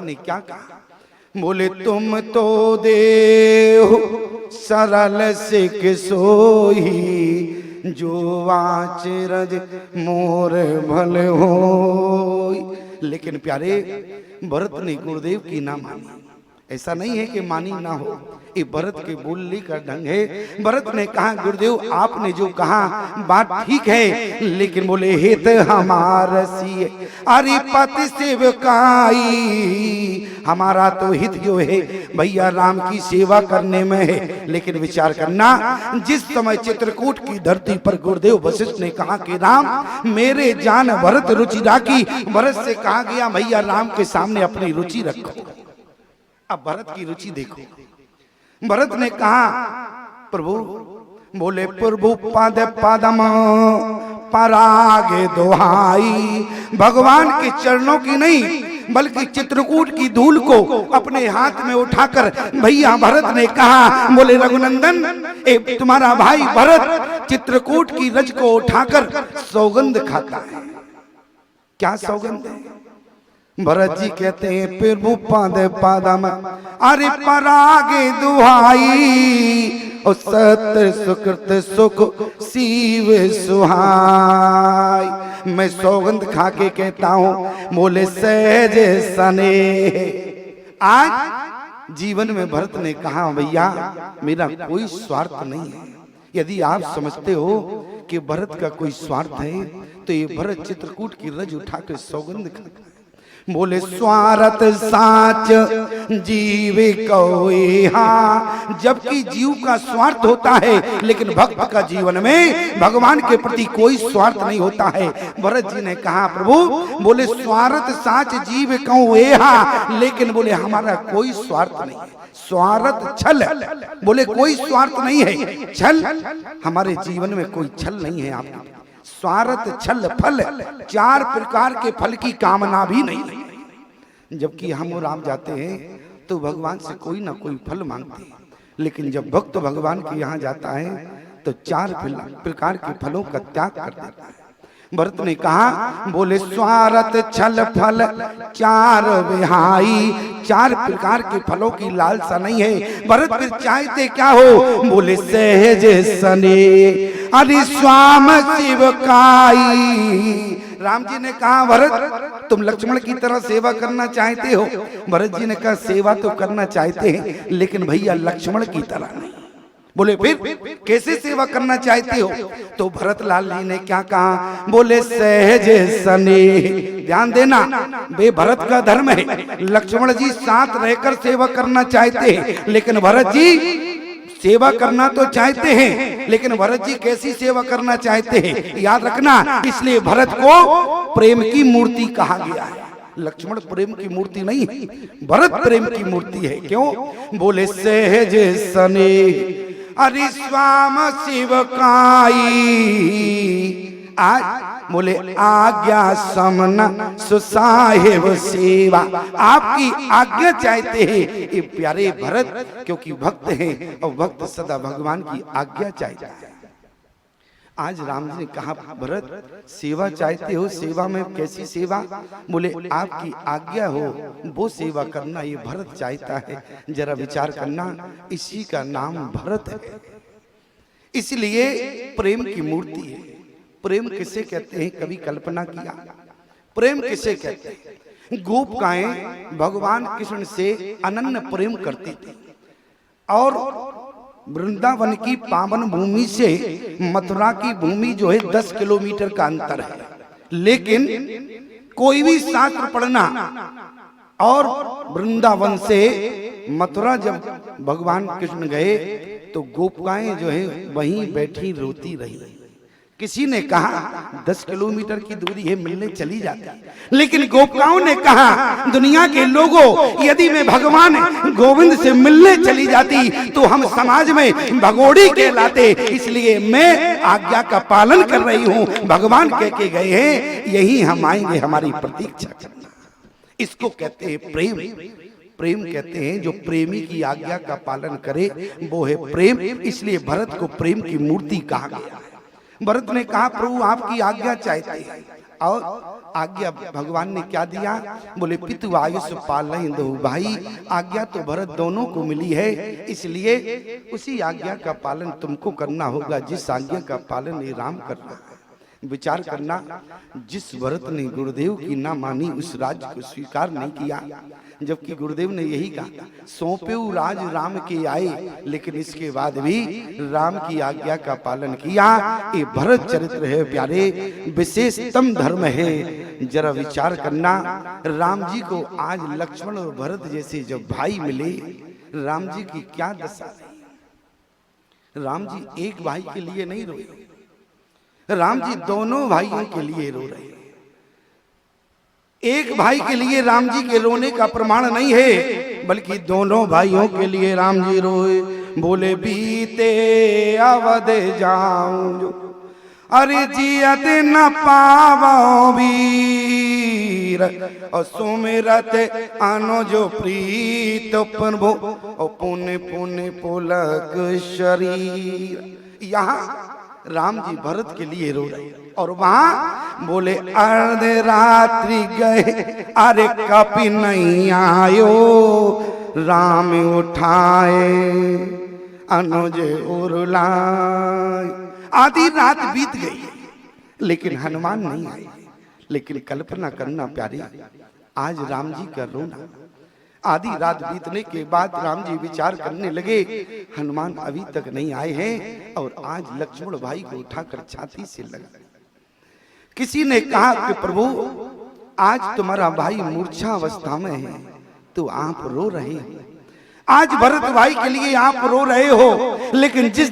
ने क्या कहा? बोले तुम तो देव सरल सिख सोई, जो वाचरज मोर भल होई। लेकिन प्यारे भरत ने गुरुदेव की ना मानी। ऐसा नहीं है कि मानी ना हो, ये भरत के बोलने का ढंग है। भरत ने कहा गुरुदेव आपने जो कहा बात ठीक है, लेकिन बोले हित हमारा सी अरे पति सेवकाई, हमारा तो हित जो है भैया राम की सेवा करने में है। लेकिन विचार करना, जिस समय चित्रकूट की धरती पर गुरुदेव वशिष्ठ ने कहा कि राम मेरे जान भरत रुचि राखी, भरत से कहा गया भैया राम के सामने अपनी रुचि रखो। अब भरत की रुचि देखो। भरत ने कहा प्रभु, बोले प्रभु पद पदम परागे दोहाई, भगवान के चरणों की नहीं बल्कि चित्रकूट की धूल को अपने हाथ में उठाकर भैया भरत ने कहा, बोले रघुनंदन तुम्हारा भाई भरत चित्रकूट की रज को उठाकर सौगंध खाता है। क्या सौगंध है? भरत जी कहते हैं प्रभु पद पदम अरे परागे दुहाई, और सत्य सुकृत सुख सीव सुहाई। मैं सौगंध खा के कहता हूं बोले सहज सने। आज जीवन में भरत ने कहा भैया मेरा कोई स्वार्थ नहीं है। यदि आप समझते हो कि भरत का कोई स्वार्थ है तो ये भरत चित्रकूट की रज उठाकर सौगंध खाता है। बोले स्वार्थ साच जीव कोहा, जबकि जीव का स्वार्थ होता है लेकिन भक्त का जीवन में भगवान के प्रति कोई स्वार्थ नहीं होता है। भरत जी ने कहा प्रभु, बोले स्वार्थ साच जीव कोहा, लेकिन बोले हमारा कोई स्वार्थ नहीं है। स्वार्थ छल, बोले कोई स्वार्थ नहीं है। छल हमारे जीवन में कोई छल नहीं है। आपके स्वार्थ छल फल, चार प्रकार के फल की कामना भी नहीं है। जबकि हम और आप जाते हैं तो भगवान से कोई ना कोई फल मांगते हैं, लेकिन जब भक्त भगवान के यहाँ जाता है तो चार प्रकार के फलों का त्याग कर देता है। भरत ने कहा बोले स्वार्थ छल फल चार विहाई, चार प्रकार के फलों की लालसा नहीं है। भरत फिर चाहते क्या हो? बोले सहज सने अरे स्वाम शिवकाई। राम जी ने कहा भरत तुम लक्ष्मण की तरह सेवा करना चाहते हो। भरत जी ने कहा सेवा तो करना चाहते हैं लेकिन भैया लक्ष्मण की तरह नहीं। बोले फिर कैसे सेवा करना चाहते हो? तो भरत लाल जी ने क्या कहा? बोले सहज सने। ध्यान देना, वे भरत का धर्म है। लक्ष्मण जी साथ रहकर सेवा करना चाहते हैं, लेकिन भरत जी सेवा करना तो चाहते हैं, लेकिन भरत जी कैसी सेवा करना चाहते हैं याद रखना। इसलिए भरत को प्रेम की मूर्ति कहा गया है। लक्ष्मण प्रेम की मूर्ति नहीं है, भरत प्रेम की मूर्ति है। क्यों? बोले सहज सने अरे स्वाम शिवकाई। आज बोले आज्ञा समन सुसाहेब सेवा, आपकी आज्ञा चाहते हैं ये प्यारे भरत, क्योंकि भक्त हैं और भक्त सदा भगवान की आज्ञा चाहते हैं। आज राम जी ने कहा भरत सेवा चाहते हो, सेवा में कैसी सेवा? बोले आपकी आज्ञा हो वो सेवा करना ये भरत चाहता है। जरा विचार करना, इसी का नाम भरत है, इसलिए प्रेम की मूर्ति है। प्रेम किसे कहते हैं? कभी कल्पना किया? प्रेम किसे कहते हैं? गोपिकाएं भगवान कृष्ण से अनन्य प्रेम करती थी और वृंदावन की पावन भूमि से मथुरा की भूमि जो है 10 किलोमीटर का अंतर है, लेकिन कोई भी शास्त्र पढ़ना और वृंदावन से मथुरा जब भगवान कृष्ण गए तो गोपिकाएं जो है वहीं बैठी रोती रही। किसी ने कहा 10 किलोमीटर की दूरी है, मिलने चली जाती, लेकिन गोपिकाओं ने कहा दुनिया के लोगों यदि मैं भगवान गोविंद से मिलने चली जाती तो हम समाज में भगोड़ी कहलाते, इसलिए मैं आज्ञा का पालन कर रही हूँ। भगवान कह के गए हैं यही हम आएंगे, हमारी प्रतीक्षा करना। इसको कहते हैं प्रेम। प्रेम कहते हैं जो प्रेमी की आज्ञा का पालन करे वो है प्रेम। इसलिए भरत को प्रेम की मूर्ति कहा गया। भरत ने कहा प्रभु आपकी आज्ञा चाहते हैं। और आज्ञा भगवान ने क्या दिया? बोले पितु आयुष पालहि दहु भाई। आज्ञा तो भरत दोनों को मिली है, इसलिए उसी आज्ञा का पालन तुमको करना होगा जिस आज्ञा का पालन ये राम कर रहा है। विचार करना, जिस भरत ने गुरुदेव की ना मानी उस राज्य को स्वीकार नहीं किया, जबकि गुरुदेव ने यही कहा सौंपेऊ राज राम के आए, लेकिन इसके बाद भी राम की आज्ञा का पालन किया। ये भरत चरित्र है प्यारे, विशेषतम धर्म है। जरा विचार करना, राम जी को आज लक्ष्मण और भरत जैसे जब भाई मिले, राम जी की क्या दशा रही। राम जी एक भाई के लिए नहीं रोए, राम जी दोनों भाइयों के लिए रो रहे। एक भाई के लिए राम जी के रोने का प्रमाण नहीं है, बल्कि दोनों भाइयों के लिए राम जी रोए। बोले बीते अवध जाऊं जो, अरे जियत न पावो वीर, और सुमिरत आनो जो प्रीत प्रभु, और पुण्य पुण्य पुलक शरीर। यहाँ राम जी भरत के लिए रो रहे, और वहां बोले अर्ध रात्रि गए, अरे कपि नहीं आयो, राम उठाए अनुज उरलाए। आधी रात बीत गई, लेकिन हनुमान नहीं आए। लेकिन कल्पना करना प्यारी, आज राम जी का रोना। आधी रात बीतने के बाद राम जी विचार करने लगे, हनुमान अभी तक नहीं आए हैं, और आज लक्ष्मण भाई को उठाकर छाती से लगा। किसी ने कहा कि प्रभु आज तुम्हारा भाई मूर्छा अवस्था में है, तो आप रो रहे हो। आज भरत भाई के लिए आप रो रहे हो, लेकिन जिस